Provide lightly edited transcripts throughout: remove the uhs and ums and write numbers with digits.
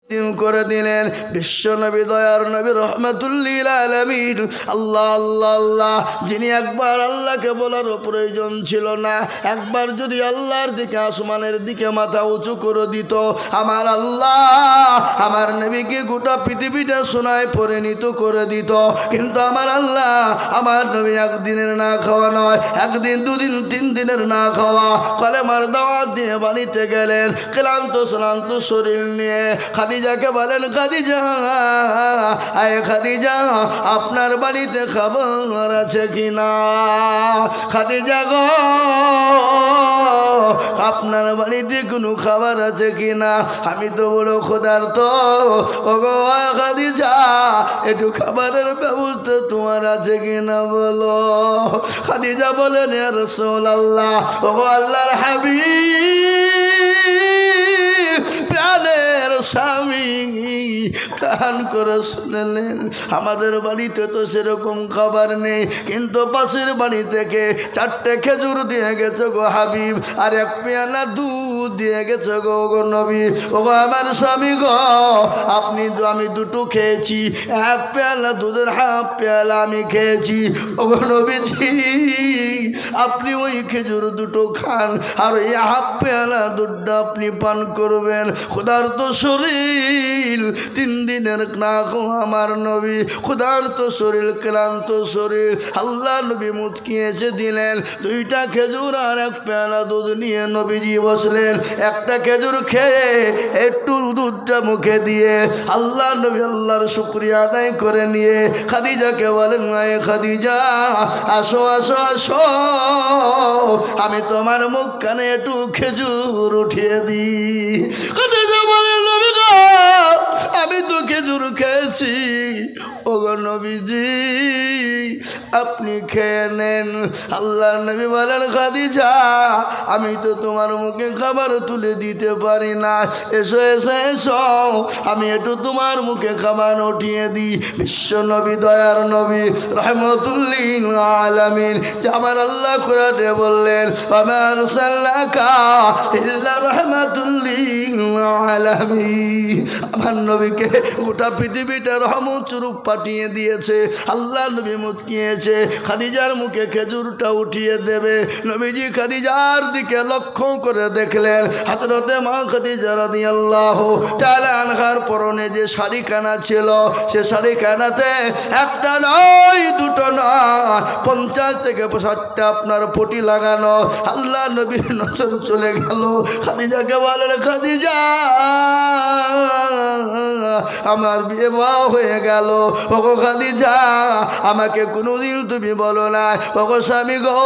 করে দিলেন বিশ্ব নবী দয়ার নবী রহমাতুল লিল আলামিন। আল্লাহ আল্লাহ আল্লাহ, যিনি একবার আল্লাহকে বলার প্রয়োজন ছিল না, একবার যদি আল্লাহর দিকে আসমানের দিকে মাথা উঁচু করে দিত, আমার আল্লাহ আমার নবীকে গোটা পৃথিবীটা সোনায় পরিণত করে দিত। কিন্তু আমার আল্লাহ আমার নবী একদিনের না খাওয়া নয়, একদিন দুদিন তিন দিনের না খাওয়া কলেমার দাওয়াত দিয়ে বাড়িতে গেলেন ক্লান্ত শ্রান্ত শরীর নিয়ে। খাদিজাকে বলেন, খাদিজা আয় খাদিজা, আপনার বাড়িতে খাবার আছে কিনা? খাদিজা গো, আপনার বাড়িতে কোনো খাবার আছে কিনা? আমি তো বড় ক্ষুধার্ত। ও গো খাদিজা, একটু খাবারের ব্যবস্থা তোমার আছে কিনা বলো। খাদিজা বলেন, ইয়া রাসূলুল্লাহ, ও গো আল্লাহর হাবিব, প্রাণের স্বামী, কান করে শুনলেন আমাদের বাড়িতে তো সেরকম খাবার নেই, কিন্তু পাশের বাড়ি থেকে 4টে খেজুর দিয়ে গেছে গো হাবিব, আর 1 পেয়ালা দুধ দিয়ে গেছে গো গো নবী। ও গো আমার স্বামী গো, আমি 2টো খেয়েছি, 1 পেয়ালা দুধের হাফ পেয়ালা আমি খেয়েছি। ও গো নবীজি, আপনি ওই খেজুর 2টো খান, আর এই হাফ পেয়ালা দুধটা আপনি পান করবেন। ক্ষুধার্ত শরীর, 3 দিনের না খাওয়া আমার নবী, ক্ষুধার্ত শরীর, ক্লান্ত শরীর। আল্লাহ নবী মুচকি এসে দিলেন 2টা খেজুর আর 1 পেয়ালা দুধ নিয়ে নবীজি বসলেন। 1টা খেজুর খেয়ে একটু দুধটা মুখে দিয়ে আল্লাহ নবী আল্লাহর শুকরিয়া আদায় করে নিয়ে খাদিজাকে বলেন, আয় খাদিজা, আসো আসো আসো, আমি তোমার মুখ কানে একটু খেজুর উঠিয়ে দিই। খাদিজা বলেন, নবী গো, আমি তো খেজুর খেয়েছি। ও গো নবীজি, আপনি খেয়ে নেন। আল্লাহ নবী বলেন, খাদিজা, আমি তো তোমার মুখে খাবার তুলে দিতে পারি না, এসো এসো এসো, আমি একটু তোমার মুখে খাবার উঠিয়ে দিই। বিশ্ব নবী দয়ার নবী রহমাতুল লিল আলামিন, যে আমার আল্লাহ কোরআনে বললেন, ওয়া আরসালনাকা ইল্লা রাহমাতুল লিল আলামিন, আমার নবীকে গোটা পৃথিবীটা রহমত স্বরূপ পাঠিয়ে দিয়েছে। আল্লাহ নবী মুচকিয়েছে, খাদিজার মুখে খেজুরটা উঠিয়ে দেবে। নবীজি খাদিজার দিকে লক্ষ্য করে দেখলেন, হযরতে মা খাদিজা রাদিয়াল্লাহু তাআলা আনহার পরনে যে শাড়িখানা ছিল, সে শাড়িখানাতে 1টা নয় 2টো নয় 50 থেকে 60টা আপনার পটি লাগানো। আল্লাহ নবীর নজর চলে গেল। খাদিজাকে বলেন, খাদিজা, আমার বিবাহ হয়ে গেল। ওগো খাদিজা, আমাকে কোনোদিন তুমি বলো না, ওগো স্বামী গো,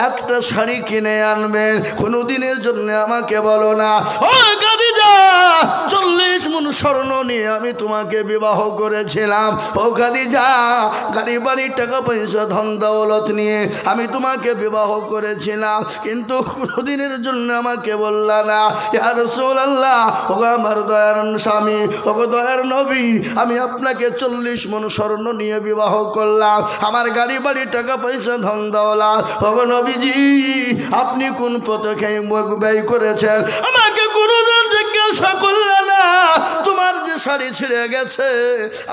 1টা শাড়ি কিনে আনবেন, কোনোদিনের জন্য আমাকে বলো না। ও খাদিজা, 40 মণ স্বর্ণ নিয়ে আমি তোমাকে বিবাহ করেছিলাম। ও খাদিজা, গাড়ি বাড়ি টাকা পয়সা ধন দৌলত নিয়ে আমি তোমাকে বিবাহ করেছিলাম, কিন্তু কোনোদিনের জন্য আমাকে বললা না। ইয়া রাসূলুল্লাহ, ওগো আমার দয়ার স্বামী, ওগো দয়ার নবী, আমি আপনাকে 40 মণ স্বর্ণ নিয়ে বিবাহ করলাম, আমার গাড়ি বাড়ি টাকা পয়সা ধন দৌলত। ওগো নবীজি, আপনি কোন পথে খেয়ে ব্যয় করেছেন আমাকে কোনোদিন জিজ্ঞাসা করলেন না। তোমার যে শাড়ি ছিঁড়ে গেছে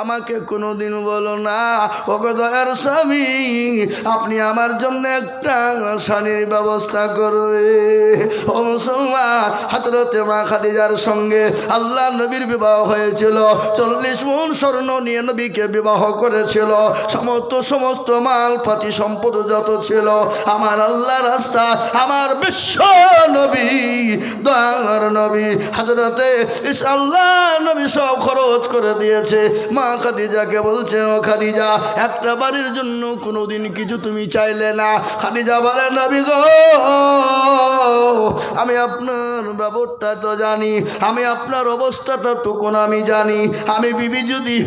আমাকে কোনোদিন বলো না। ওগো দয়ার স্বামী, আপনি আমার জন্য একটা শাড়ির ব্যবস্থা করবে। ও মুসলমান, হযরতে মা খাদিজার সঙ্গে আল্লাহ নবীর বিবাহ হয়েছিল। 40 মণ স্বর্ণ নিয়ে নবীকে বিবাহ করেছিল। সমস্ত মাল পাতি সম্পদ যত ছিল আমার আল্লাহ রাস্তা, আমার বিশ্ব নবী দয়ার নবী হযরতে আল্লাহ নবী সব খরচ করে দিয়েছে। মা খাদিজাকে বলছে, ও খাদিজা, 1টা বাড়ির জন্য কোনোদিন কিছু তুমি চাইলে না। খাদিজা বলে, নবী গো, আমি আপনার ব্যাপারটা তো জানি, আমি আপনার অবস্থাটা টুকুন আমি জানি। আমি বিবি যদি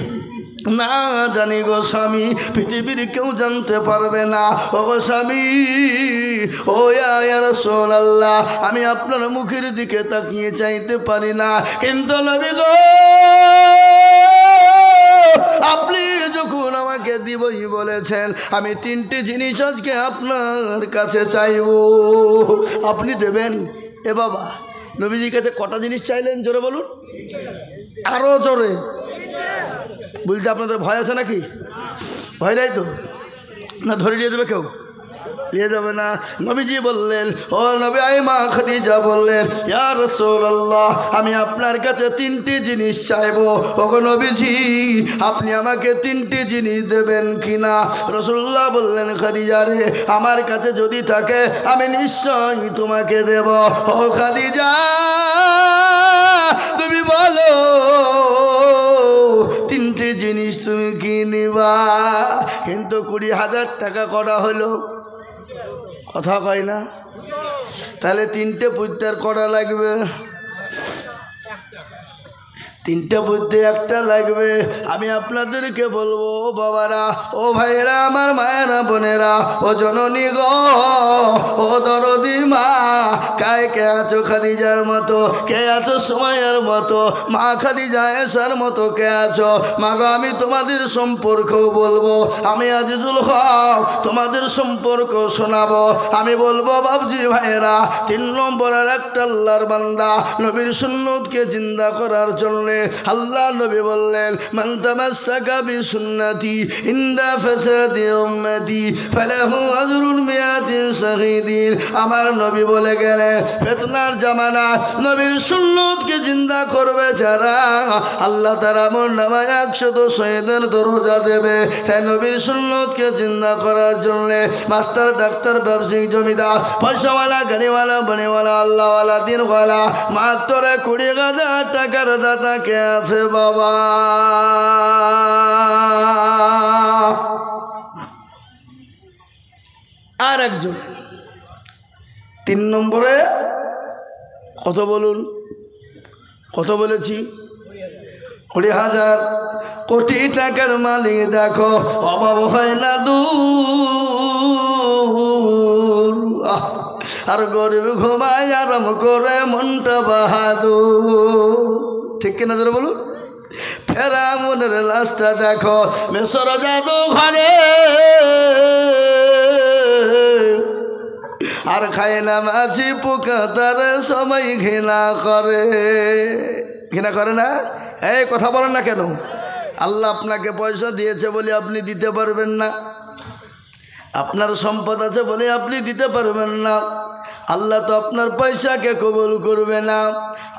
না জানি গো স্বামী, পৃথিবীর কেউ জানতে পারবে না। ও গো স্বামী, ও ইয়া রাসূলুল্লাহ, আমি আপনার মুখের দিকে তাকিয়ে চাইতে পারি না, কিন্তু নবী গো, আপনি যখন আমাকে দিবই বলেছেন, আমি 3টে জিনিস আজকে আপনার কাছে চাইব, আপনি দেবেন। এ বাবা, নবীজির কাছে কটা জিনিস চাইলেন জোরে বলুন? আরো জোরে বলতে আপনাদের ভয় আছে নাকি? ভয় নাই তো? না ধরে নিয়ে যাবে কেউ? নিয়ে যাবে না। নবীজি বললেন, ও নবী, মা খাদিজা বললেন, ইয়া রাসূলুল্লাহ, আমি আপনার কাছে তিনটি জিনিস চাইবো। ওগো নবীজি, আপনি আমাকে তিনটি জিনিস দেবেন কিনা? রাসূলুল্লাহ বললেন, খাদিজা রে, আমার কাছে যদি থাকে আমি নিশ্চয়ই তোমাকে দেব। ও খাদিজা, তুমি বলো তিনটি জিনিস তুমি কি নিবা? কিন্তু 20,000 টাকা করা হলো, কথা কয় না? তাহলে তিনটে পুত্রের করা লাগবে, তিনটে বুদ্ধি একটা লাগবে। আমি আপনাদেরকে বলবো, বাবারা, ও ভাইয়েরা, আমার মায়েরা, বোনেরা, ও জননী গো, ও দরদি মা, কে আছো খাদিজার মতো? কে আছো সময়ের মতো? মা খাদিজা এসার মতো কে আছো? মা গো, আমি তোমাদের সম্পর্ক বলবো। আমি আজিজুল হক তোমাদের সম্পর্ক শোনাবো। আমি বলবো, বাবজি ভাইয়েরা, 3 নম্বরের একটা আল্লাহর বান্দা নবীর সুন্নতকে জিন্দা করার জন্য আল্লাহ নবী বললেন, মান তামাসসাকা বিসুন্নতি ইনদা ফাসাদি উম্মতি ফালাহু আজরুন মিয়াতি শাহীদিন। আমার নবী বলে গেলেন, ফিতনার জামানা নবীর সুন্নতকে জিন্দা করবে যারা, আল্লাহ তাআলা আমল নামায় 100 শহীদের দরজা দেবে। তাই নবীর সুন্নতকে জিন্দা করার জন্য মাস্টার, ডাক্তার, ব্যবসায়িক, জমিদার, পয়সাওয়ালা, গাড়িওয়ালা, বাড়িওয়ালা, আল্লাহওয়ালা, দিনওয়ালা, মাত্র 20,000 টাকার দাতা কে আছে বাবা? আর একজন 3 নম্বরে কত বলুন? কত বলেছি? 20,000 কোটি টাকার মালিক দেখো, অভাব হয় না দূর, আর গরিব ঘুমায় আরাম করে মনটা বাহাদুর। ঠিক কিনা ধরে বলুন? ফেরাউনের লাশটা দেখো মিশর জাদু ঘরে, আর খায় না মাছি পোকা, তার সবাই ঘৃণা করে। ঘৃণা করে না? এই কথা বলেন না কেন? আল্লাহ আপনাকে পয়সা দিয়েছে বলে আপনি দিতে পারবেন না, আপনার সম্পদ আছে বলে আপনি দিতে পারবেন না। আল্লাহ তো আপনার পয়সাকে কবুল করবে না।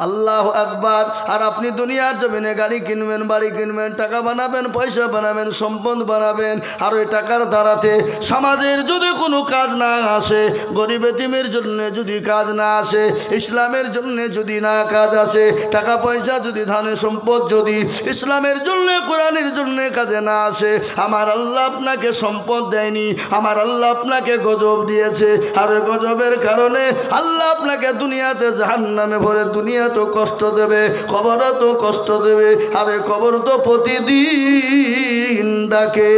আল্লাহু আকবার। আর আপনি দুনিয়ার জমিনে গাড়ি কিনবেন, বাড়ি কিনবেন, টাকা বানাবেন, পয়সা বানাবেন, সম্পদ বানাবেন, আর ওই টাকার দ্বারাতে সমাজের যদি কোনো কাজ না আসে, গরিব এতিমের জন্য যদি কাজ না আসে, ইসলামের জন্য যদি না কাজ আসে, টাকা পয়সা যদি, ধানে সম্পদ যদি ইসলামের জন্য, কোরআনের জন্য কাজে না আসে, আমার আল্লাহ আপনাকে সম্পদ দেয়নি, আমার আল্লাহ আপনাকে গজব দিয়েছে। আর ওই গজবের কারণে আল্লাহ আপনাকে দুনিয়াতে জাহান্নামে ভরে, দুনিয়া তো কষ্ট দেবে, কবরও তো কষ্ট দেবে। আরে কবর তো প্রতিদিন ডাকে,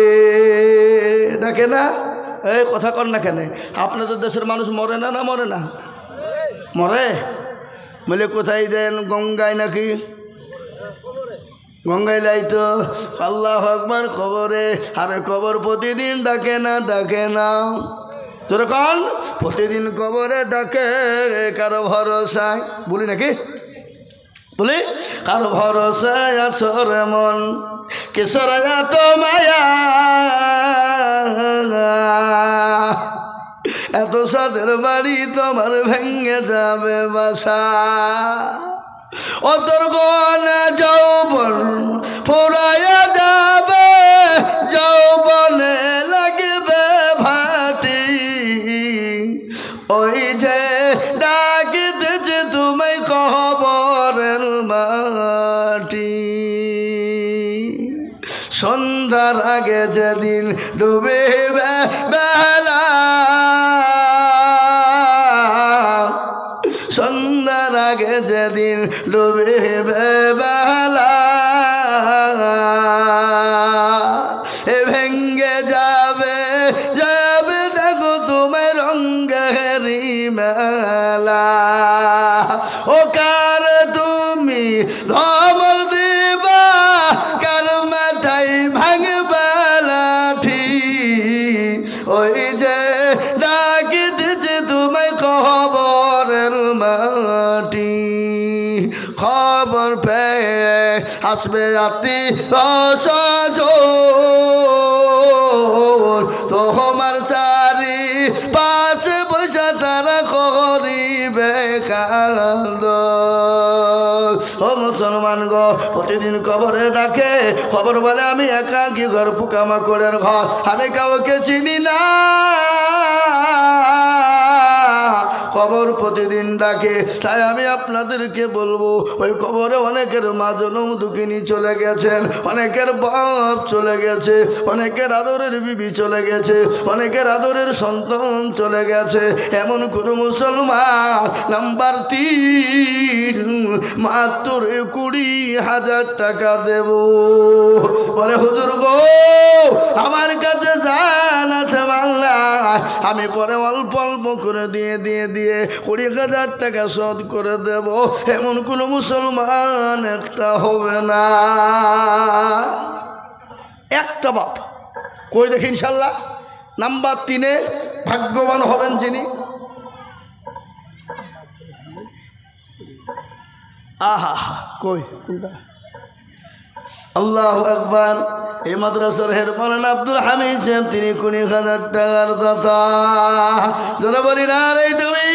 ডাকে না? এই কথা কর না কেন? আপনাদের দেশের মানুষ মরে না? না মরে না? মরে। বলে কোথায় দেন? গঙ্গায় নাকি? গঙ্গায় লাইতো। আল্লাহু আকবার। কবরে। আরে কবর প্রতিদিন ডাকে না? ডাকে না? যখন প্রতিদিন কবরে ডাকে, কারো ভরসায়, বলি নাকি? বলি, কারো ভরসায় আছো রে মন, কিশোর এত মায়া, এত সাদের বাড়ি তোমার ভেঙে যাবে বাসা। ও তোর গনে যৌবন ফুরাইয়া যাবে, যৌবনে লাগবে ভাটি, ওই যে ডাকিতেছে তুমি কবরের মাটি। সন্ধ্যার আগে যেদিন ডুবে বেলা, সন্ধ্যার আগে যেদিন ডুবে বেলা, ভেঙ্গে যাবে, যাবে দেখো তোমার রঙ্গেরি মেলা। ও কার তুমি ধমক দিবা, কার মাথায় ভাঙবে লাঠি, ওই যে ডাকিতেছে তোমায় কবরের মাটি। খবর পে আসবে আতি রসজন তোমার চারি পাশে বৈশা তারা করিবে কান্দ। ও মুসলমান গো, প্রতিদিন কবরে ডাকে, খবর বলে আমি একাকী ঘর, পোকামাকড়ের ঘর, আমি কাউকে চিনি না। কবর প্রতিদিন ডাকে, তাই আমি আপনাদেরকে বলবো, ওই কবরে অনেকের মা জনম দুঃখিনী চলে গেছেন, অনেকের বাপ চলে গেছে, অনেকের আদরের বিবি চলে গেছে, অনেকের আদরের সন্তান চলে গেছে। এমন কোন মুসলমান নাম্বার 3 মাত্র 20,000 টাকা দেব। বলে হুজুর গো, আমার কাছে জান আছে বাংলা, আমি পরে অল্প অল্প করে দিয়ে 20,000 টাকা শোধ করে দেব। এমন কোন মুসলমান একটা হবে না, একটা বাপ। কই দেখি ইনশাল্লাহ নাম্বার 3 ভাগ্যবান হবেন যিনি। আহা কই আল্লাহু আকবার। এই মাদ্রাসার হেড মাওলানা আব্দুল হামিদ সাহেব, তিনি 20,000 টাকার দাতা। যারা বলি না রে তুমি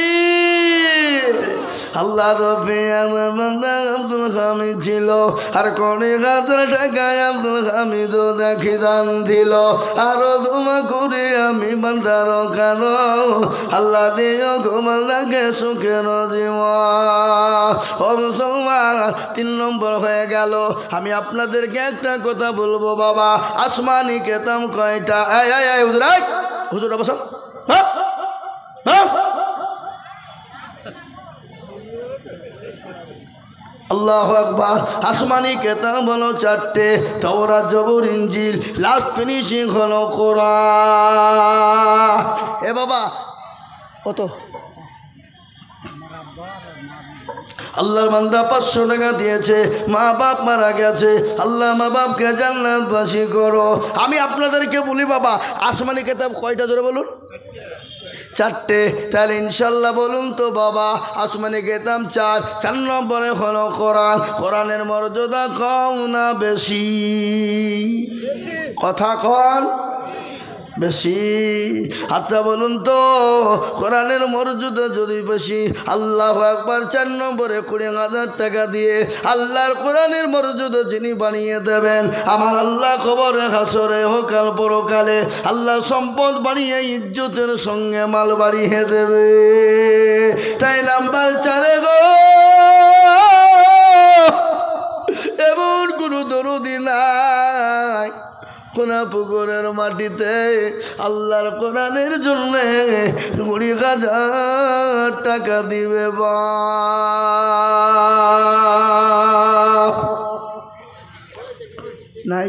আল্লাহ রফি আমার বান্দা আব্দুল হামিদ ছিল, আর 20,000 টাকায় আব্দুল হামিদও দেখি দান দিল। আরো দোয়া করে আমি বান্দার কারো আল্লাহ দিও ঘুমালাকে সুখের জীবন। 3 নম্বর হয়ে গেল। আমি আপনাদেরকে একটা কথা বলবো বাবা, আসমানি কেতাম কয়টা? হুজুর বসো। আল্লাহু আকবার। আসমানি কেতাব হলো 4টে, তাওরাত, জবুর, ইনজিল, লাস্ট ফিনিশিং হলো কোরআন। এ বাবা কত? আল্লাহর বান্দা 500 টাকা দিয়েছে, মা বাপ মারা গেছে, আল্লাহ মা বাপকে জান্নাতবাসী করো। আমি আপনাদেরকে বলি বাবা, আসমানি কেতাব কয়টা জোরে বলুন? 4টে। তাহলে ইনশাল্লাহ বলুন তো বাবা, আসমানি কেতাব 4 নম্বরে হলো কোরআন। কোরআনের মর্যাদা কম না বেশি? কথা কন বেশি। আচ্ছা বলুন তো, কোরআনের মর্যাদা যদি বেশি, আল্লাহু আকবার 4 নম্বরে 20,000 টাকা দিয়ে আল্লাহর কোরআনের মর্যাদা যিনি বানিয়ে দেবেন, আমার আল্লাহ কবরে হাসরে হোকাল পরকালে আল্লাহ সম্পদ বানিয়ে ইজ্জতের সঙ্গে মাল বাড়িয়ে দেবে। তাই নাম্বার 4 গো, এমন কোনো দরদি নাই কোনা পুকুরের মাটিতে আল্লাহর কোরআনের জন্য 20,000 টাকা দিবে বা নাই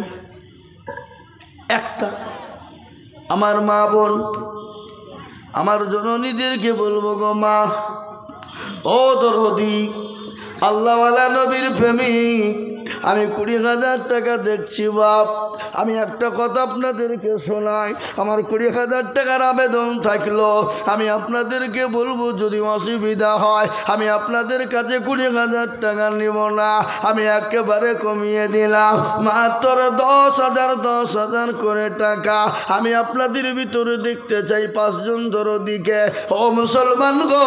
একটা। আমার মা বোন, আমার জননীদেরকে বলবো গো মা, ও দরদি, আল্লাহওয়ালা নবীর প্রেমিক, আমি 20,000 টাকা দেখছি বাপ। আমি একটা কথা আপনাদেরকে শোনাই, আমার 20,000 টাকার আবেদন থাকলো। আমি আপনাদেরকে বলবো, যদি অসুবিধা হয় আমি আপনাদের কাছে 20,000 টাকা নিব না, আমি একেবারে কমিয়ে দিলাম, মাত্র 10,000 করে টাকা। আমি আপনাদের ভিতরে দেখতে চাই 5 জন দরদিকে। ও মুসলমান গো,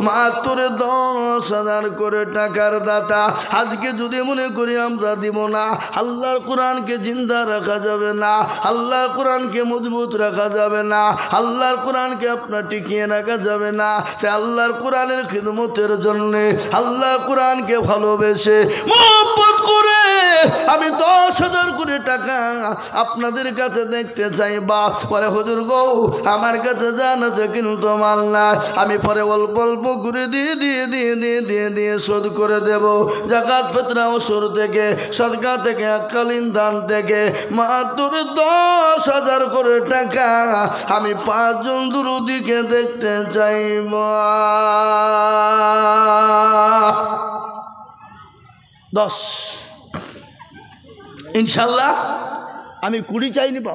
মাত্র 10,000 করে টাকার দাতা। আজকে যদি মনে করি আমরা দিব না, আল্লাহর কোরআনকে জিন্দা রাখা যাবে না, আল্লাহর কোরআনকে মজবুত রাখা যাবে না, আল্লাহর কোরআনকে আপনার টিকিয়ে রাখা যাবে না। তাই আল্লাহর কোরআনের খিদমতের জন্য, আল্লাহর কোরআনকে ভালোবেসে মহব্বত করে আমি 10,000 করে টাকা আপনাদের কাছে দেখতে চাই বা বলে হুজুর গো, আমার কাছে জান আছে কিন্তু মাল না, আমি পরে অল্প অল্প করে দিয়ে শোধ করে দেব। যাকাত ফিতরা ওসুর থেকে, সদকা থেকে, এককালীন দান থেকে মাত্র 10,000 করে টাকা আমি 5 জন দুরুদিকে দেখতে চাই। 10 ইনশাল্লাহ। আমি 20 চাইনি বা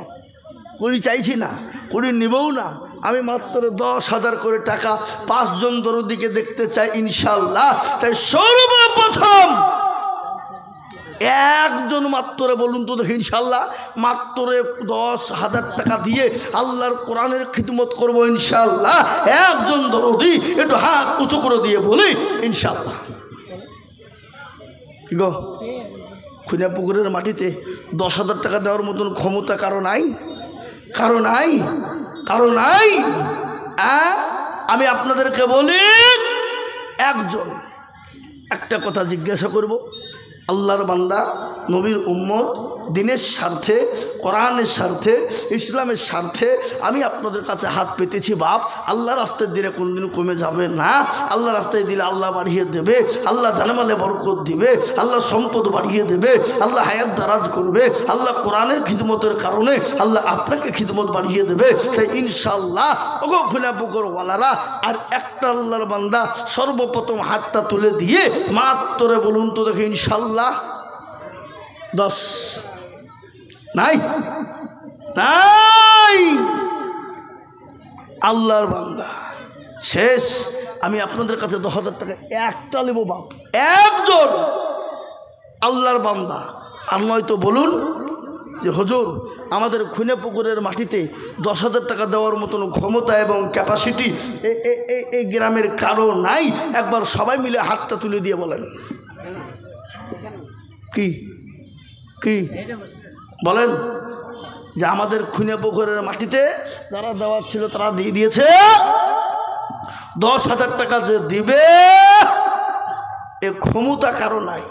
20 চাইছি না, 20 নিবও না, আমি মাত্র 10,000 করে টাকা 5 জন দরদিকে দেখতে চাই ইনশাল্লাহ। তাই সর্বপ্রথম একজন মাত্র বলুন তো দেখি ইনশাল্লাহ, মাত্র 10,000 টাকা দিয়ে আল্লাহর কোরআনের খিদমত করবো ইনশাল্লাহ। একজন দরদি একটু হাত উঁচু করে দিয়ে বলি ইনশাল্লাহ। কি গো, খুনিয়া পুকুরের মাটিতে 10,000 টাকা দেওয়ার মতন ক্ষমতা কারো নাই? কারো নাই? কারো নাই? আমি আপনাদেরকে বলি, একজন একটা কথা জিজ্ঞাসা করব, আল্লাহর বান্দা, নবীর উম্মত, দিনের স্বার্থে, কোরআনের স্বার্থে, ইসলামের স্বার্থে আমি আপনাদের কাছে হাত পেতেছি। বাপ, আল্লাহ রাস্তায় দিলে কোনদিন কমে যাবে না। আল্লাহ রাস্তায় দিলে আল্লাহ বাড়িয়ে দেবে, আল্লাহ জানেমালে বরকত দিবে, আল্লাহ সম্পদ বাড়িয়ে দেবে, আল্লাহ হায়াত দারাজ করবে, আল্লাহ কোরআনের খিদমতের কারণে আল্লাহ আপনাকে খিদমত বাড়িয়ে দেবে। তাই ইনশাল্লাহ ওগো খুনা পুকুরওয়ালারা, আর একটা আল্লাহর বান্দা সর্বপ্রথম হাতটা তুলে দিয়ে মাত্র বলুন তো দেখে ইনশাল্লাহ 10 নাই? নাই? আল্লাহর বান্দা শেষ। আমি আপনাদের কাছে 10,000 টাকা একটা নেব বাপ, একজন আল্লাহর বান্দা। আর নয়তো বলুন যে হুজুর আমাদের খুনে পুকুরের মাটিতে 10,000 টাকা দেওয়ার মতন ক্ষমতা এবং ক্যাপাসিটি এই গ্রামের কারো নাই। একবার সবাই মিলে হাতটা তুলে দিয়ে বলেন কি কি বলেন যে আমাদের খুনে পুকুরের মাটিতে যারা দেওয়ার ছিল তারা দিয়ে দিয়েছে। 10,000 টাকা যে দিবে এ ক্ষমতা কারো নাই।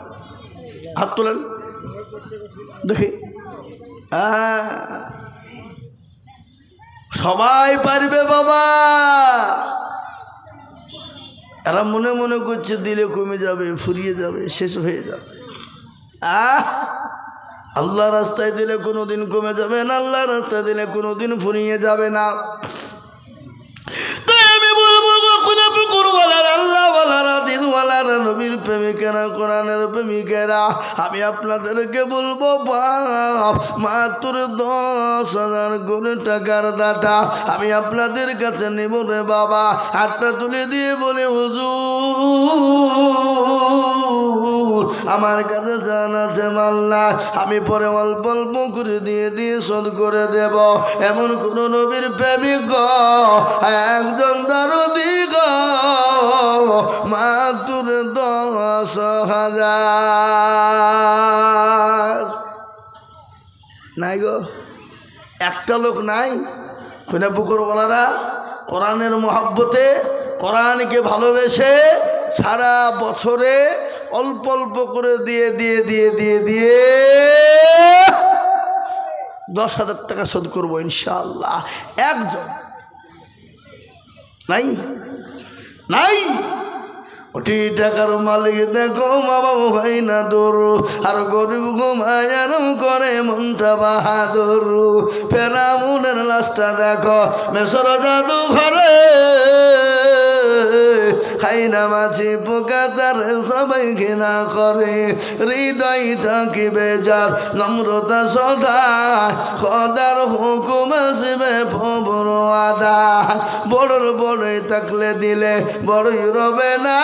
হাত তোলেন দেখি। সবাই পারবে বাবা। এরা মনে মনে করছে দিলে কমে যাবে, ফুরিয়ে যাবে, শেষ হয়ে যাবে। আল্লাহ রাস্তায় দিলে কোনোদিন কমে যাবে না, আল্লাহ রাস্তায় দিলে কোনোদিন ফুরিয়ে যাবে না। তাই আমি বলবো পুকুরওয়ালারা, আল্লাহওয়ালারা, দিনওয়ালারা, নবীর প্রেমিকেরা, কোরআনের প্রেমিকেরা, আমি আপনাদেরকে বলবো বাপ, মাত্র 10,000 করে টাকার দাতা আমি আপনাদের কাছে নেব রে বাবা। হাতটা তুলে দিয়ে বলে হুজুর আমার কাছে জান আছে মাল্লা, আমি পরে অল্প অল্প করে দিয়ে শোধ করে দেব। এমন কোন নবীর প্রেমিক একজন দরদি গো, মাত্র 10,000 নাই গো, একটা লোক নাই। খুনে পুকুরওয়ালারা কোরআনের মহব্বতে, কোরআনকে ভালোবেসে সারা বছরে অল্প অল্প করে দিয়ে 10,000 টাকা শোধ করবো ইনশাআল্লাহ। একজন নাই? নাই? ওটি টাকার মালিক দেখো বাবা হয় না দৌড়, আর গরিব ঘুমায়ার করে মনটা বাহাদুর। ফেরাউনের লাশটা দেখো মেসর জাদু ঘরে, খাই না মাছি পোকা তার সবাই ঘৃণা করে। হৃদয় থাকি বেজার নম্রতা সদা, খদার হুকুম আসবে ফবর আদা। বড়র বড়ই থাকলে দিলে বড়ই রবে না,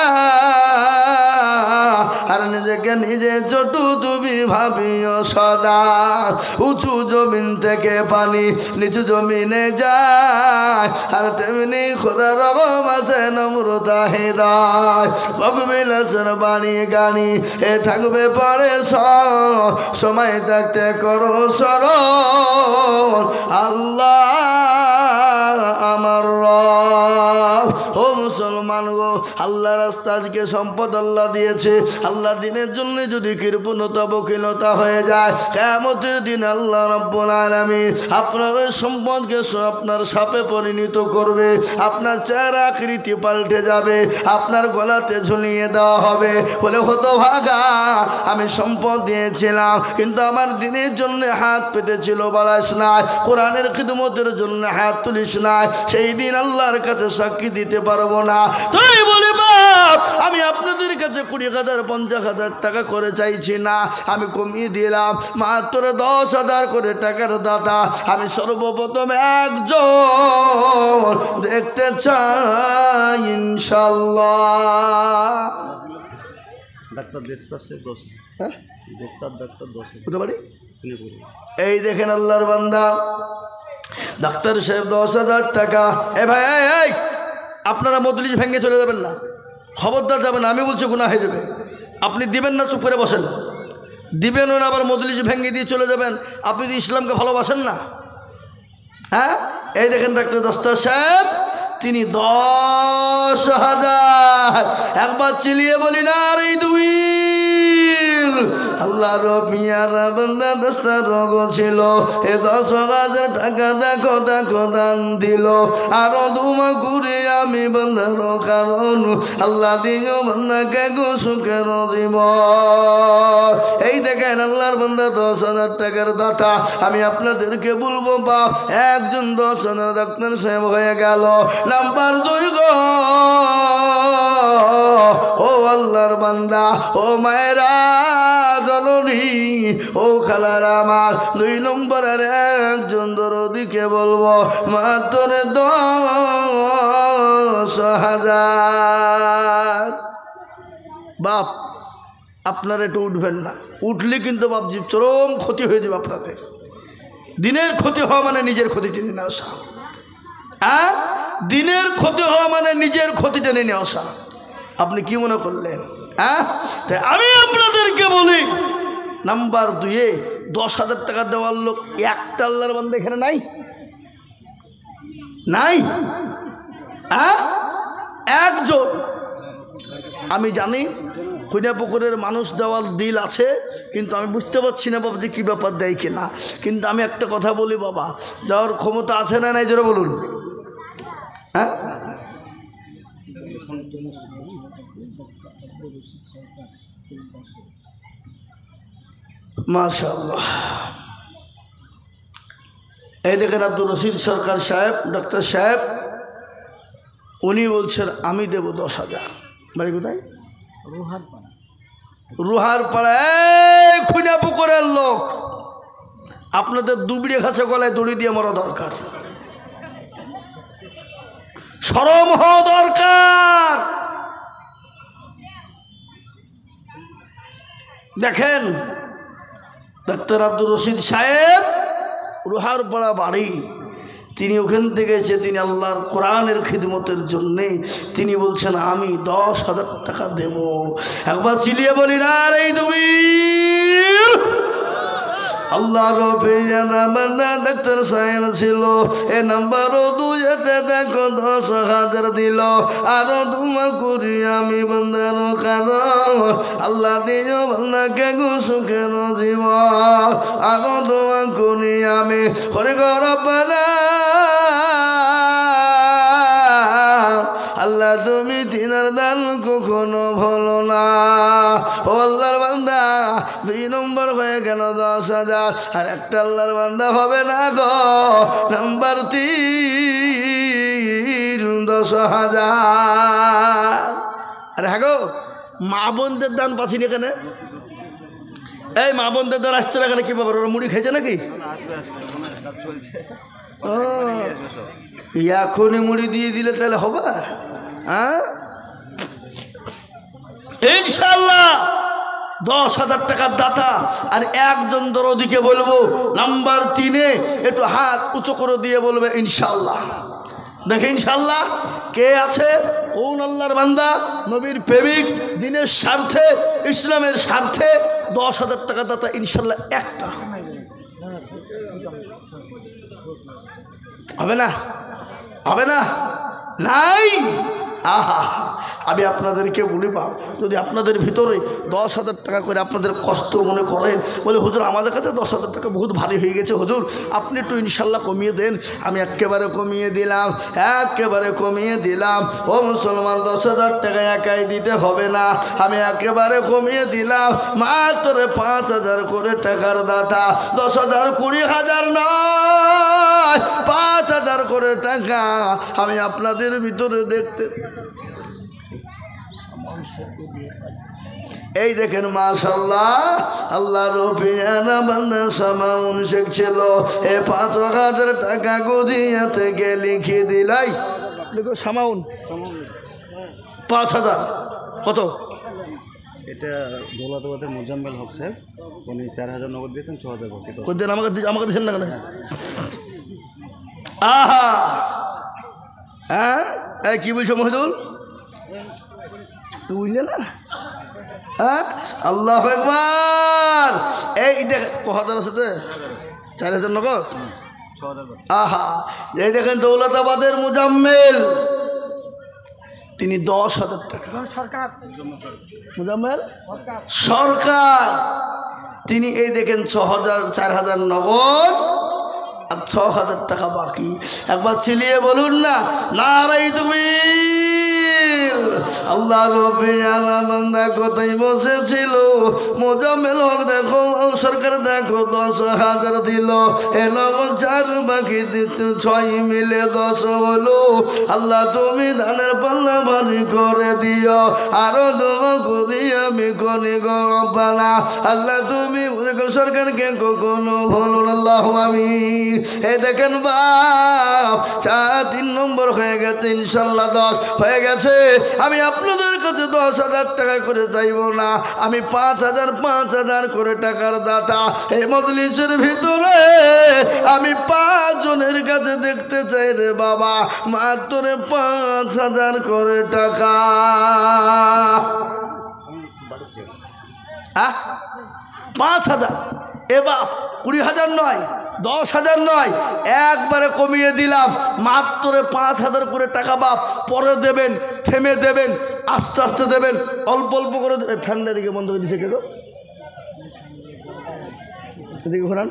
আর নিজেকে নিজে ছোট তুমি ভাবিও সদা। উঁচু জমিন থেকে পানি নিচু জমিনে যায়, আর তেমনি খোদার রহম আছে নম্রতা হৃদয়। ভগবিলাসের বাণী গানি এ থাকবে পরে সময় থাকতে করো স্মরণ, আল্লাহ আমার রব। ও মুসলমান গো, আল্লাহ রাস্তা আজকে সম্পদ আল্লাহ দিয়েছে, আল্লাহ দিনের জন্য যদি কৃপণতা বকিলতা হয়ে যায়, কিয়ামতের দিন আল্লাহ রাব্বুল আলামিন আপনার ওই সম্পদকে আপনার সাপে পরিণত করবে, আপনার চেহারা আকৃতি পাল্টে যাবে, আপনার গলাতে ঝুলিয়ে দেওয়া হবে। বলে হতভাগা, আমি সম্পদ দিয়েছিলাম কিন্তু আমার দিনের জন্য হাত পেতেছিল বাড়াস না, কোরআনের খিদমতের জন্য হাত তুলিস না, সেই দিন আল্লাহর কাছে সাক্ষী দিতে পারবো না। তাই বলে বাপ, আমি আপনাদের কাছে 20,000 50,000 টাকা করে চাইছি না, আমি কমিয়ে দিলাম মাত্র 10,000 করে টাকার দাতা আমি সর্বপ্রথম একজন দেখতে চাই ইনশাল্লাহ। ডাক্তার দেশটার সে 10 হ্যাঁ দেশটার ডাক্তার 10 হতে পারি। এই দেখেন আল্লাহর বান্দা ডাক্তার সাহেব 10,000 টাকা। এ ভাই এই আপনারা মজলিস ভেঙে চলে যাবেন না, খবরদার যাবেন, আমি বলছি গুনাহ হয়ে যাবে। আপনি দিবেন না, চুপ করে বসেন। দিবেনও না, আবার মজলিস ভেঙে দিয়ে চলে যাবেন। আপনি তো ইসলামকে ভালোবাসেন না। হ্যাঁ এই দেখেন ডাক্তার দস্তার সাহেব, তিনি 10,000 একবার চিলিয়ে বলি না আর এই দুই আল্লাহ রবিয়ারা বান্দা দস্তা রোগ ছিল, এ 10,000 টাকা দেখো দেখো দান দিল। আরো দুমা ঘুরে আমি বান্দার কারণ আল্লাহ দিও বান্দাকে গো সুখের জীবন। এই দেখেন আল্লাহর বান্দা 10,000 টাকার দাতা। আমি আপনাদেরকে বলবো বাপ, একজন 10,000 ডাক্তার সাহেব হয়ে গেল। নাম্বার 2 গো, ও আল্লাহর বান্দা, ও মায়েরা জননী, ও খালার আমার, 2 নম্বরের একজন দরদিকে বলবো মাত্র 10,000। বাপ আপনারা একটু উঠবেন না, উঠলে কিন্তু বাপজি চরম ক্ষতি হয়ে যাবে আপনাদের। দিনের ক্ষতি হওয়া মানে নিজের ক্ষতি টেনে নিয়ে আসা। হ্যাঁ দিনের ক্ষতি হওয়া মানে নিজের ক্ষতি টেনে নিয়ে আসা। আপনি কি মনে করলেন? হ্যাঁ তাই আমি আপনাদেরকে বলি, নাম্বার 2 10,000 টাকা দেওয়ার লোক একটা আল্লাহর বান্দা এখানে নাই? নাই? হ্যাঁ একজন। আমি জানি খুনিয়াপুকুরের মানুষ দেওয়ার দিল আছে, কিন্তু আমি বুঝতে পারছি না বাবা যে কী ব্যাপার দেয় কিনা। কিন্তু আমি একটা কথা বলি বাবা, দেওয়ার ক্ষমতা আছে না নাই জোরে বলুন। হ্যাঁ মাশাআল্লাহ। এই দেখেন আব্দুর রশিদ সরকার সাহেব, ডাক্তার সাহেব, উনি বলছেন আমি দেব 10,000। বাড়ি কোথায়? রুহার পাড়ায়। খুনিয়াপুকুরের লোক, আপনাদের দুবড়ে ঘাসে গলায় দড়ি দিয়ে মরা দরকার, শরম হওয়া দরকার। দেখেন ডাক্তার আব্দুর রশিদ সাহেব, রুহার পাড়া বাড়ি, তিনি ওখান থেকে এসে তিনি আল্লাহর কোরআনের খিদমতের জন্যে তিনি বলছেন আমি 10,000 টাকা দেব। একবার চিলিয়ে বলি না আর এই দুই আল্লাহ রবিয়ানা ডাক্তার সাহেব ছিল। এ নাম্বার 2 দেখো 10,000 দিল। আরো দুমা করি আমি বান্দার কারণ আল্লাহ দিও বান্দাকে গো সুখের জীবন। আরো দোয়া করি আমি করে গরবানা আল্লাহ তুমি তিনার দান কখনো ভুলো না। ও আল্লাহর বান্দা 2 নম্বর হয়ে গেল 10,000, আর একটা আল্লাহর বান্দা হবে না গো। নাম্বার 3 10,000। আরে হ্যাঁ গো, মা বোনদের দান পাচ্ছিনি এখানে? এই মা বোনদের দান আসছে না এখানে? কি ব্যাপার, ওরা মুড়ি খেয়েছে নাকি? এখনই মুড়ি দিয়ে দিলে তাহলে হবে? হ্যাঁ ইনশাআল্লাহ 10,000 টাকার দাতা। আর একজন দরদিকে বলবো নাম্বার 3 একটু হাত উঁচু করে দিয়ে বলবে ইনশাআল্লাহ। দেখে ইনশাআল্লাহ কে আছে? কোন আল্লাহর বান্দা, নবীর প্রেমিক, দিনের স্বার্থে, ইসলামের স্বার্থে 10,000 টাকা দাতা ইনশাআল্লাহ একটা হবে না? হবে না? নাই। আহা আমি আপনাদেরকে বলি বা, যদি আপনাদের ভিতরে 10,000 টাকা করে আপনাদের কষ্ট মনে করেন, বলে হুজুর আমাদের কাছে 10,000 টাকা বহুত ভারী হয়ে গেছে হুজুর, আপনি একটু ইনশাল্লাহ কমিয়ে দেন। আমি একেবারে কমিয়ে দিলাম, একেবারে কমিয়ে দিলাম। ও মুসলমান 10,000 টাকা একাই দিতে হবে না, আমি একেবারে কমিয়ে দিলাম। মাত্র 5,000 করে টাকার দাতা, 10,000 20,000 নয়, 5,000 করে টাকা আমি আপনাদের ভিতরে দেখতে। এই দেখেন মাশাআল্লাহ, আল্লাহ রবিয়ানা বান্দা সামাউন শেখ ছিল। এ 5,000 টাকা গদিয়া থেকে লিখে দিলাই। দেখো সামাউন 5,000 কত? এটা দৌলতাবাদের মোজাম্মেল হক সাহেব, উনি 4000 নগদ দিয়েছেন, 6000 বাকি। কোনদিন আমাকে দিচ্ছেন না কেন? আহা, হ্যাঁ এই কি বলছো মহিদুল, তুই বুঝলে না? হ্যাঁ, আল্লাহু আকবার। এই দেখ কহাদার আছে তো 4000 নগদ। 6000 বাকি। আহা, এই দেখেন দৌলতাবাদের মুজাম্মেল, তিনি 10,000 টাকা। মুজাম্মেল সরকার, তিনি এই দেখেন 4,000 নগদ আর 6,000 টাকা বাকি। একবার চিলিয়ে বলুন না, নারাই তুমি আল্লাহ রবি বান্দা কোথায় বসেছিল। মোজাম্মেল হক দেখো সরকার দেখো 10,000 দিল, এ নগদ 4 বাকি দিত, 6 মিলে 10 হলো। আল্লাহ তুমি ধানের পাল্লা ভারী করে দিও, আরো দোয়া করি আমি করি গরবানা। আল্লাহ তুমি সরকারকে কখনো ভুলো না, আল্লাহু আমিন। এই দেখেন বাপ, 3 নম্বর হয়ে গেছে, ইনশাল্লাহ 10 হয়ে গেছে। আমি আপনাদের কাছে 10,000 টাকা করে চাইব না, আমি 5,000 করে টাকার দাতা। এই মজলিসের ভিতরে আমি 5 জনের কাছে দেখতে চাই রে বাবা, মাত্র 5,000 করে টাকা। 5,000 এ বাপ, 20,000 নয়, 10,000 নয়, একবারে কমিয়ে দিলাম, মাত্র 5,000 করে টাকা বাপ। পরে দেবেন, থেমে দেবেন, আস্তে আস্তে দেবেন, অল্প অল্প করে। ফ্যানটা দিকে বন্ধ করে দিচ্ছে কেন? এদিকে ঘোরান।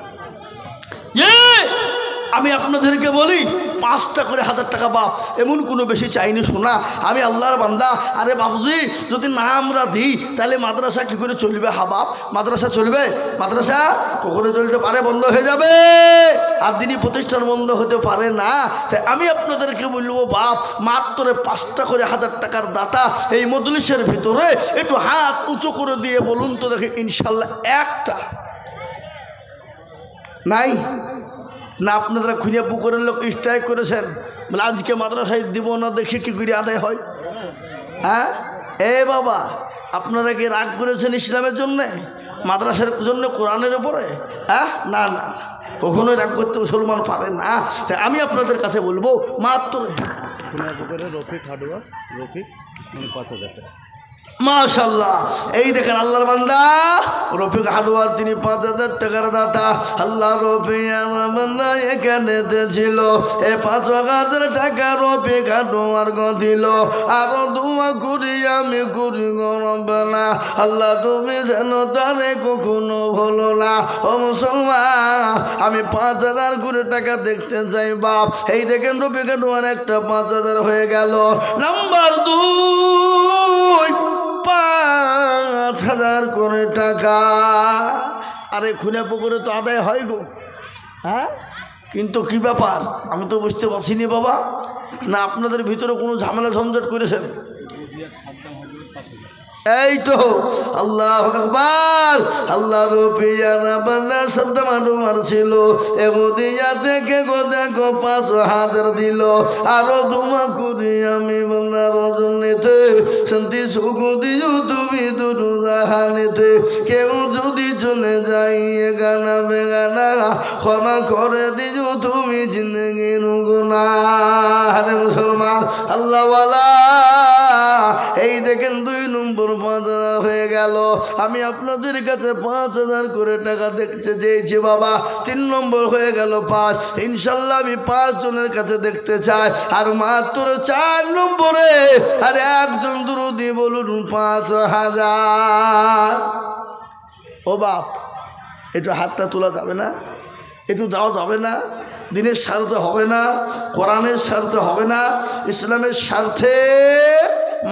আমি আপনাদেরকে বলি 5টা করে 1,000 টাকা বাপ, এমন কোনো বেশি চাইনি শোনা। আমি আল্লাহর বান্দা। আরে বাবুজি, যদি না আমরা দিই তাহলে মাদ্রাসা কী করে চলবে? বাপ, মাদ্রাসা চলবে? মাদ্রাসা কখনো চলতে পারে? বন্ধ হয়ে যাবে। আর দিনই প্রতিষ্ঠান বন্ধ হতে পারে না। তাই আমি আপনাদেরকে বলবো বাপ, মাত্র 5টা করে 1,000 টাকার দাতা এই মজলিসের ভিতরে একটু হাত উঁচু করে দিয়ে বলুন তো দেখি, ইনশাল্লাহ একটা নাই না? আপনারা খুঁজে পুকুরের লোক স্ট্রাইক করেছেন, বলে আজকে মাদ্রাসায় দিব না, দেখি কী করে আদায় হয়। হ্যাঁ এ বাবা, আপনারা কি রাগ করেছেন ইসলামের জন্যে, মাদ্রাসার জন্য, কোরআনের উপরে? হ্যাঁ, না না, কখনোই রাগ করতে মুসলমান পারে না। তাই আমি আপনাদের কাছে বলবো মাত্র রফিক হাডুয়া, রফিক 5,000 টাকা। মাশাল্লাহ, এই দেখেন আল্লাহর বান্দা রফিক হাডুয়ার, তিনি 5,000 টাকার দাতা। আল্লাহ রফিক বান্দা এখানে ছিল, এই 5,000 টাকা রফিক হাডুয়ার দিল। আরো দোয়া করি আমি করি গরবানা, আল্লাহ তুমি যেন তারে কখনো ভুলো না। ও মুসলমান, আমি 5,000 করে টাকা দেখতে চাই বাপ। এই দেখেন রফিক হাডুয়ার একটা 5,000 হয়ে গেল। নাম্বার 2, 5,000 করে টাকা। আরে খুনে পুকুরে তো আদায় হয় গো। হ্যাঁ, কিন্তু কি ব্যাপার আমি তো বুঝতে পারছিনি বাবা। না আপনাদের ভিতরে কোনো ঝামেলা ঝঞ্ঝট করেছেন? এই তো আল্লাহু আকবার। আল্লাহ রফিয়ানা বান্দা সাদ্দাম আনুমার ছিল, এগোদিয়া থেকে গো দেখো 5,000 দিল। আরো দোয়া করি আমি বান্দা রজনীতে, শান্তি সুখ দিও তুমি দুরু জাহানেতে। কেউ যদি চলে যাই গানা বেগানা, ক্ষমা করে দিও তুমি জিন্দগির গুনাহ। আরে মুসলমান আল্লাহওয়ালা, এই দেখেন 2 নম্বর 5,000 হয়ে গেল। আমি আপনাদের কাছে 5,000 করে টাকা দেখতে চেয়েছি বাবা। 3 নম্বর হয়ে গেল 5। ইনশাল্লাহ আমি 5 জনের কাছে দেখতে চাই। আর মাত্র 4 নম্বরে আর একজন দুরুদি বলুন 5,000। ও বাপ, একটু হাতটা তোলা যাবে না? একটু দেওয়া যাবে না? দিনের স্বার্থে হবে না, কোরআনের স্বার্থে হবে না, ইসলামের স্বার্থে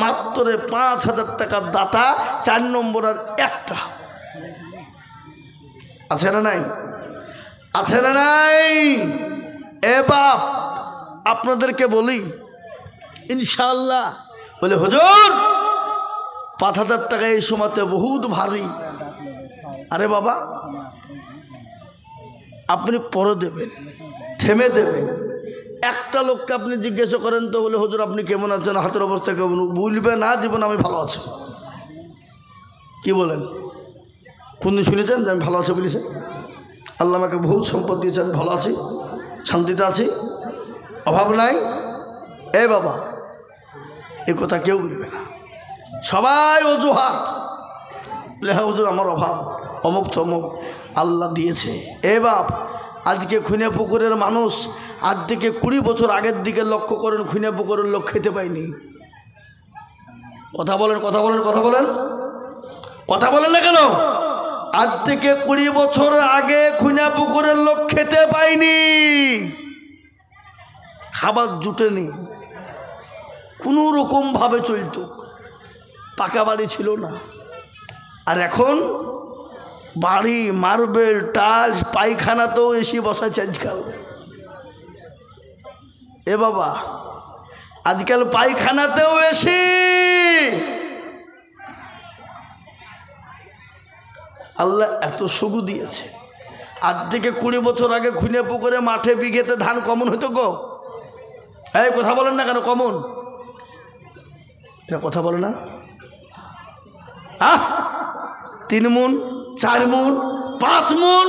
মাত্র 5,000 টাকার দাতা। 4 নম্বর আর একটা আছে না নাই? আছে না নাই? এ বাপ, আপনাদেরকে বলি ইনশাআল্লাহ, বলে হুজুর 5,000 টাকা এই সময়তে বহুত ভারী। আরে বাবা, আপনি পরে দেবেন, থেমে দেবেন। একটা লোককে আপনি জিজ্ঞাসা করেন তো, বলে হুজুর আপনি কেমন আছেন, হাতের অবস্থা কেমন? বলবে না জীবন আমি ভালো আছি। কি বলেন? কোনদিন শুনেছেন যে আমি ভালো আছি বলেছে? আল্লাহ আমাকে বহুত সম্পদ দিয়েছে, আমি ভালো আছি, শান্তিতে আছি, অভাব নাই। এ বাবা, এ কথা কেউ বলবে না। সবাই অজুহাত, হ্যাঁ হুজুর আমার অভাব, অমুক চমক আল্লাহ দিয়েছে। এ বাপ, আজকে খুনে পুকুরের মানুষ আজ থেকে 20 বছর আগের দিকে লক্ষ্য করেন, খুনে পুকুরের লোক খেতে পায়নি। কথা বলেন, কথা বলেন, কথা বলেন, কথা বলেন না কেন? আজ থেকে 20 বছর আগে খুনা পুকুরের লোক খেতে পায়নি, খাবার জুটেনি, কোনো রকমভাবে চলত, পাকা বাড়ি ছিল না। আর এখন বাড়ি, মার্বেল, টাইলস, পায়খানাতেও এসি বসাচ্ছে আজকাল। এ বাবা, আজকাল পায়খানাতেও এসি। আল্লাহ এত সুখ দিয়েছে। আজ থেকে 20 বছর আগে খুনে পুকুরে মাঠে বিঘেতে ধান কমন হইতো গো। এই কথা বলেন না কেন? কমন এটা কথা বলে না? 3 মণ, 4 মণ, 5 মণ।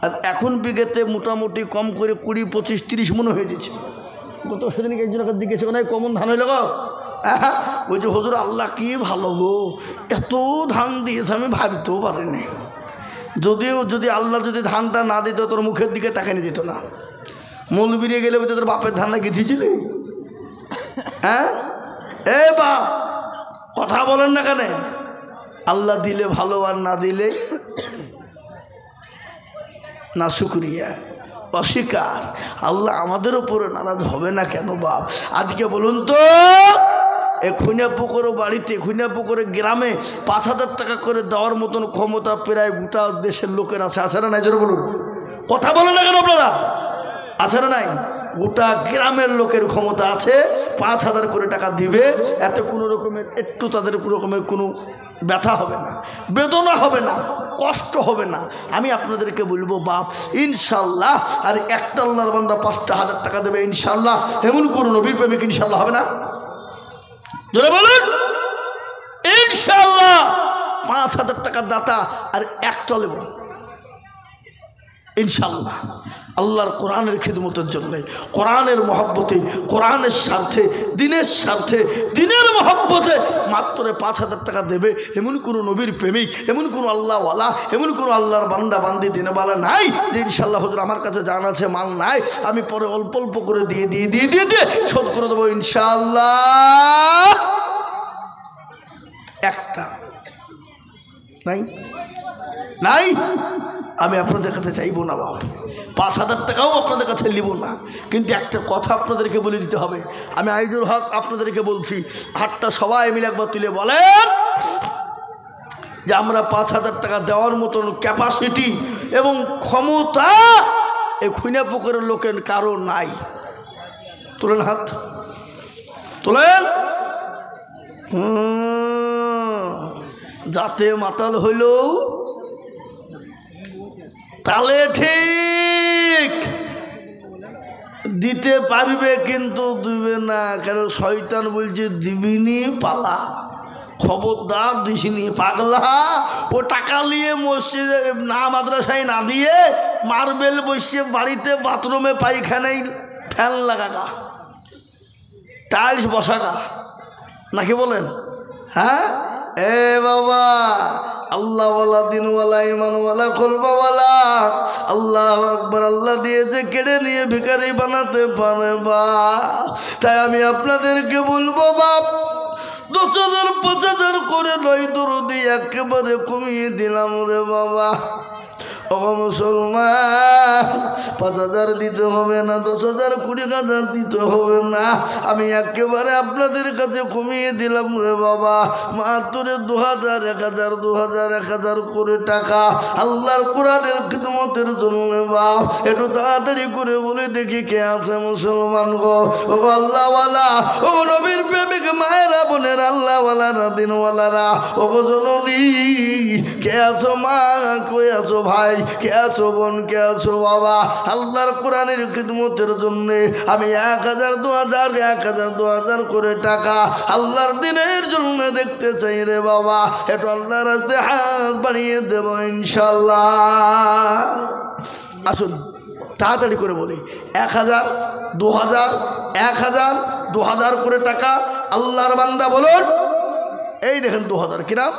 আর এখন বিঘেতে মোটামুটি কম করে 20, 25, 30 মণ হয়ে যাচ্ছে। গত সেদিন একজনকে জিজ্ঞেস করে কমন ধান হইল গো? ওই যে হুজুর আল্লাহ কি ভালো গো, এত ধান দিয়েছে আমি ভাবতেও পারিনি। যদি আল্লাহ যদি ধানটা না দিত তোর মুখের দিকে তাকানি দিত না। মূল বেরিয়ে গেলে তোর বাপের ধান না গেঁথেছিলি? হ্যাঁ এ বাপ, কথা বলেন না কেন? আল্লাহ দিলে ভালো, আর না দিলে না শুকরিয়া, অস্বীকার। আল্লাহ আমাদের উপরে নারাজ হবে না কেন বাপ? আজকে বলুন তো, এ খুনা পুকুর বাড়িতে, খুনা পুকুরের গ্রামে 5,000 টাকা করে দেওয়ার মতন ক্ষমতা প্রায় গোটা দেশের লোকের আছে, আছে না নাই? জোরে বলুন, কথা বলেন না কেন আপনারা? আছে না নাই? গোটা গ্রামের লোকের ক্ষমতা আছে, 5,000 করে টাকা দিবে। এতে কোনো রকমের একটু তাদের রকমের কোনো ব্যথা হবে না, বেদনা হবে না, কষ্ট হবে না। আমি আপনাদেরকে বলবো বাপ, ইনশাল্লাহ আর একটা আল্লাহর বান্দা 5,000 টাকা দেবে ইনশাল্লাহ। এমন কোনো নবীর প্রেমিক ইনশাল্লাহ হবে না? জোরে বলুন ইনশাল্লাহ। 5,000 টাকার দাতা আর একটা নেব ইনশাল্লাহ, আল্লাহর কোরআনের খিদমতের জন্যে, কোরআনের মহব্বতে, কোরআনের স্বার্থে, দিনের স্বার্থে, দিনের মহব্বতে মাত্র 5,000 টাকা দেবে এমন কোনো নবীর প্রেমিক, এমন কোনো আল্লাহওয়ালা, এমন কোনো আল্লাহর বান্দা বান্দি দিনেওয়ালা নাই যে ইনশাল্লাহ হুজুর আমার কাছে জান আছে, মাল নাই, আমি পরে অল্প অল্প করে দিয়ে শোধ করে দেবো ইনশাল্লাহ। একটা নাই, নাই। আমি আপনাদের কাছে চাইবো না বাপ, 5,000 টাকাও আপনাদের কাছে নিব না। কিন্তু একটা কথা আপনাদেরকে বলে দিতে হবে। আমি আইজুল হক আপনাদেরকে বলছি, হাতটা সবাই মিলে একবার তুলে বলেন যে আমরা 5,000 টাকা দেওয়ার মতন ক্যাপাসিটি এবং ক্ষমতা এই খুনা পুকুরের লোকের কারো নাই। তোলেন হাত, তোলেন। যাতে মাতাল হইলেও তালে ঠিক দিতে পারবে, কিন্তু দিবে না। কেন? শয়তান বলছে দিবিনি পালা, খবরদার দিসিনি পাগলা। ও টাকা নিয়ে মসজিদে না মাদ্রাসায় না দিয়ে মার্বেল বসে বাড়িতে বাথরুমে পায়খানায় ফ্যান লাগাগা, টাইলস বসাগা, নাকি বলেন? হ্যাঁ এ বাবা, আল্লাহওয়ালা, দিনওয়ালা, ইমানওয়ালা, খোলবাওয়ালা, আল্লাহ আকবার, আল্লাহ দিয়েছে, কেড়ে নিয়ে ভিখারি বানাতে পারে বা। তাই আমি আপনাদেরকে বলবো বাপ, 10,000 5,000 করে নয় দরদি একেবারে কমিয়ে দিলাম রে বাবা। ও মুসলমান, 5,000 দিতে হবে না, 10,000 20,000 দিতে হবে না। আমি একেবারে আপনাদের কাছে কমিয়ে দিলাম রে বাবা, মাত্র 2,000 1,000 2,000 1,000 করে টাকা আল্লাহর কোরআনের খিদমতের জন্য বাপ। একটু তাড়াতাড়ি করে বলে দেখি কে আছে মুসলমান গো? ও আল্লাহওয়ালা, ও নবীর প্রেমিক মায়েরা, বোনের, আল্লাহওয়ালারা, দিনওয়ালারা, ও জননী কে আছো? মা কই আছো? ভাই ভাই, কে আছো বোন, কে আছো বাবা, আল্লাহর কোরআনের খিদমতের জন্য আমি 1000 2000 1000 2000 করে টাকা আল্লাহর দিনের জন্য দেখতে চাই রে বাবা। একটু আল্লাহর রাস্তায় হাত বাড়িয়ে দেব ইনশাল্লাহ। আসুন তাড়াতাড়ি করে বলি, 1000 2000 1000 2000 করে টাকা আল্লাহর বান্দা বলুন। এই দেখেন 2000 কিরাম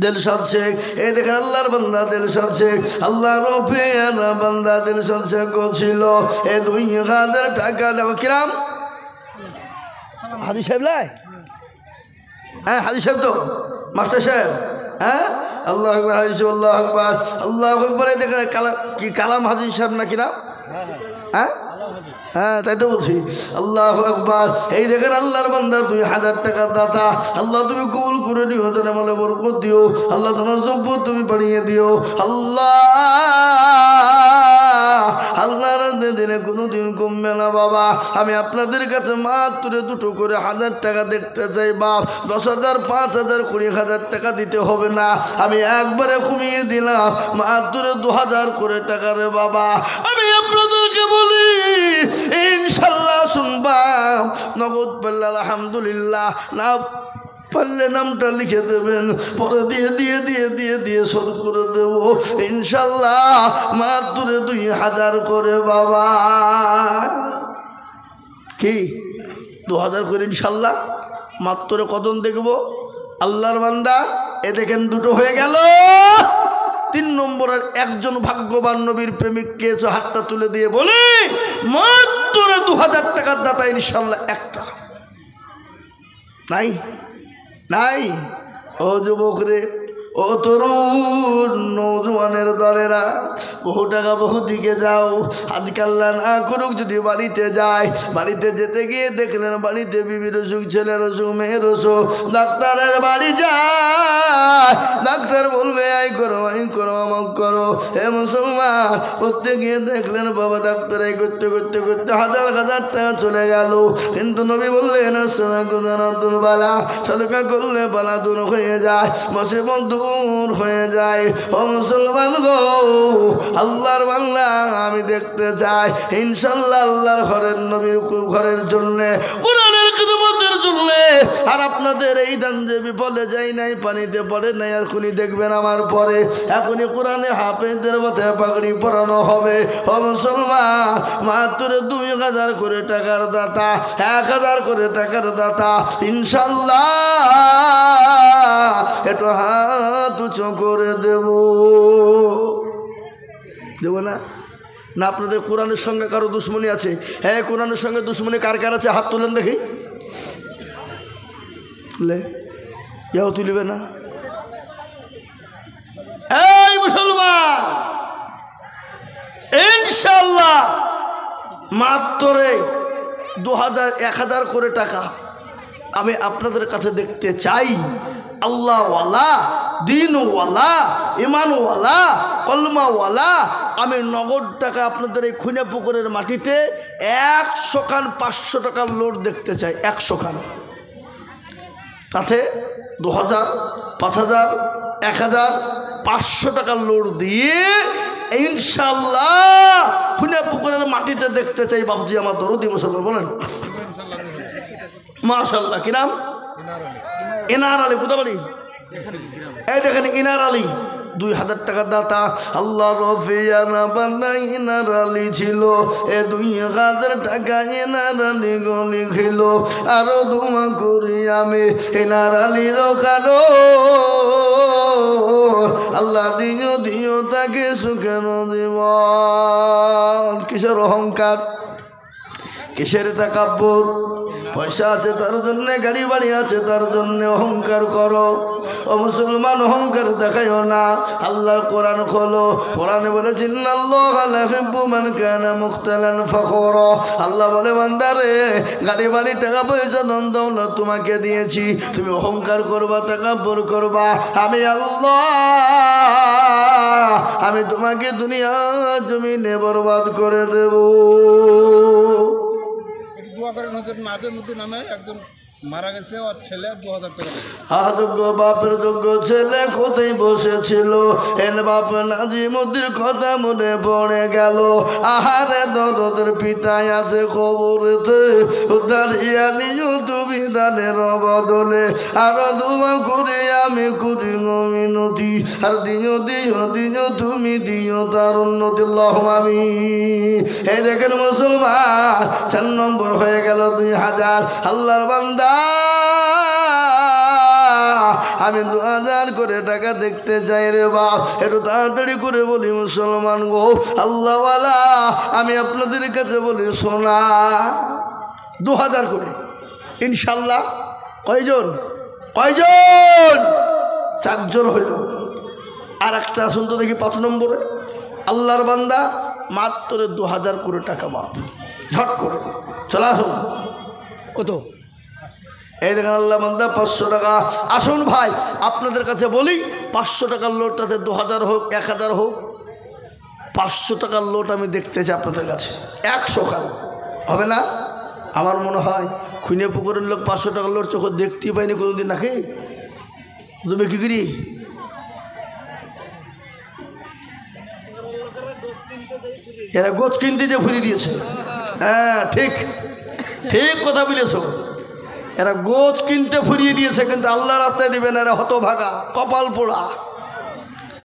দিলশাদ শেখ, এই দেখেন আল্লাহর বান্দা দিলশাদ শেখ, আল্লাহর প্রিয়ারা বান্দা দিলশাদ শেখ ছিল। এই 2000 টাকা দেখো কিরাম হাজি সাহেব লাই, হ্যাঁ হাজি সাহেব তো মাস্টার সাহেব, হ্যাঁ আল্লাহ আকবার হাজি সাহেব, আল্লাহ আকবার আল্লাহ আকবার। এই দেখেন কি কালাম হাজি সাহেব না কিরাম, হ্যাঁ হ্যাঁ তাই তো বলছি, আল্লাহ আকবার। এই দেখেন আল্লাহর বান্দা 2000 টাকার দাতা, আল্লাহ তুমি কবুল করে দিও, তোমার আমলে বরকত দিও, আল্লাহ তোমার সম্পদ তুমি বাড়িয়ে দিও। আল্লাহ আল্লাহর দিনে কোনো দিন কমবে না বাবা। আমি আপনাদের কাছে মাত্র 2টো করে 1000 টাকা দেখতে চাই বাপ। 10,000 5,000 20,000 টাকা দিতে হবে না, আমি একবারে কমিয়ে দিলাম মাত্র 2000 করে টাকা রে বাবা। আমি আপনাদেরকে বলি ইনশাল্লাহ শুনবা, নগদ পাল্লা আলহামদুলিল্লাহ, না পারলে নামটা লিখে দেবেন, পরে দিয়ে দিয়ে দিয়ে দিয়ে দিয়ে শোধ করে দেব ইনশাল্লাহ মাত্র 2000 করে বাবা। কি 2000 করে ইনশাল্লাহ মাত্র কজন দেখব আল্লাহর বান্দা। এ দেখেন 2টো হয়ে গেল। 3 নম্বরের একজন ভাগ্যবান নবীর প্রেমিককে এসে হাতটা তুলে দিয়ে বলি মাত্র 2000 টাকার দাতা ইনশাল্লাহ একটা নাই নাই। ও যুবক রে, ও তরুণ নৌজওয়ানের দলেরা, বহু টাকা বহু দিকে যাও, আজকাল্লা না করুক যদি বাড়িতে যায়, বাড়িতে যেতে গিয়ে দেখলেন বাড়িতে বিবির অসুখ, ছেলের অসুখ, মেয়ের অসুখ, ডাক্তারের বাড়ি যায়, ডাক্তার বলবে আই করো আমাক করো। হে মুসলমান, করতে গিয়ে দেখলেন বাবা ডাক্তার এই করতে করতে করতে 1000 টাকা চলে গেল। কিন্তু নবী বললেন বালা, সদকা করলে বালা দূর হয়ে যায়, মুসিবত দূর হয়ে যায়। ও মুসলমান গো, আল্লাহর বান্দা আমি দেখতে চাই ইনশাল্লাহ আল্লাহর ঘরের নবীর ঘরের জন্যে, কোরআনের খিদমতের জন্যে। আর আপনাদের এই দান যে বিফলে যায় নাই, পানিতে পড়ে নাই, এখনই দেখবেন আমার পরে এখনই কোরআনে হাফেজদের মাথায় পাগড়ি পরানো হবে। ও মুসলমান, মাত্র 2000 করে টাকার দাতা, 1000 করে টাকার দাতা ইনশাল্লাহ একটু হাত উঁচু করে দেব না? না আপনাদের কোরআনের সঙ্গে কারো দুশ্মনী আছে? হ্যাঁ, কোরআনের সঙ্গে দুশ্মনী কার কার আছে হাত তুলেন দেখি। যাও তুলিবে না? এই মুসলমান, ইনশাল্লাহ মাত্র 1000 করে টাকা আমি আপনাদের কাছে দেখতে চাই। আল্লাহওয়ালা, দিনওয়ালা, ইমানওয়ালা, কলমাওয়ালা। আমি নগদ টাকা আপনাদের এই খুনে পুকুরের মাটিতে 100 খান 500 টাকার লোড দেখতে চাই, 100 খান। তাতে 2000 5000 1000 500 টাকার লোড দিয়ে ইনশাল্লাহ খুনে পুকুরের মাটিতে দেখতে চাই। বাবুজি আমার দরদি মুসলমান বলেন মাশাআল্লাহ। কি নাম? ইনার আলী। কোথা বাড়ি? এই দেখেন ইনার আলী, 2000 টাকার দাতা। আল্লাহ রফিয়ানা বান্দা ইনার আলী ছিল। এ 2000 টাকা ইনার আলী গলি খিল। আরো দোয়া করি আমি ইনার আলীর কারো, আল্লাহ দিও দিও তাকে সুখের জীবন। কিসের অহংকার, কিসের তাকাব্বুর? পয়সা আছে তার জন্য, গাড়ি বাড়ি আছে তার জন্য অহংকার করো। ও মুসলমান, অহংকার দেখাইও না। আল্লাহর কোরআন খোলো, কোরআনে বলে ইন্নাল্লাহা লা ইউহিব্বু মান কানা মুখতালান ফাখুরা। আল্লাহ বলে বান্দারে, গাড়ি বাড়ি টাকা পয়সা ধন দৌলত তোমাকে দিয়েছি, তুমি অহংকার করবা, তাকাব্বুর করবা, আমি আল্লাহ আমি তোমাকে দুনিয়া জমিনে বরবাদ করে দেব। দোয়া করেন হযরত মাঝে মধ্যে নামে একজন মারা গেছে ওর ছেলে 2000 টাকা যোগ্য বাপের যোগ্য ছেলে কোথায় বসেছিল এর বাপ নাজিমুদ্দির কথা মনে পড়ে গেল আহারে দরদের পিতায় আছে খবরেতে দাঁড়িয়ে নিও তুমি দানের বদলে আরো দোয়া করে আমি করি মিনতি আর দিও দিও দিও তুমি দিও তার উন্নতি আমি এই দেখেন মুসলমান 4 নম্বর হয়ে গেল 2000 আল্লাহর বান্দা আমি 2000 করে টাকা দেখতে চাই রে বাপ একটু তাড়াতাড়ি করে বলি মুসলমান গো আল্লাহওয়ালা আমি আপনাদের কাছে বলি শোনা 2000 করে ইনশাল্লাহ কয়জন 4 জন হইল আর একটা আসুন তো দেখি 5 নম্বরে আল্লাহর বান্দা মাত্র 2000 করে টাকা বাপ ঝট করে চলে আসুন কত এই দেখেন আল্লাহ বান্দা 500 টাকা আসুন ভাই আপনাদের কাছে বলি 500 টাকার লোটটাতে 2000 হোক 1000 হোক 500 টাকার লোট আমি দেখতে চাই আপনাদের কাছে 100 কাল হবে না আমার মনে হয় খুনে পুকুরের লোক 500 টাকার লোট চোখ দেখতেই পাইনি কোনোদিন নাকি তুমি কি করি এরা গোছ কিনতে যে ফুরিয়ে দিয়েছে হ্যাঁ ঠিক ঠিক কথা বলেছ এরা গোছ কিনতে ফুরিয়ে দিয়েছে কিন্তু আল্লাহ রাস্তায় দিবেন এরা হতভাগা কপাল পোড়া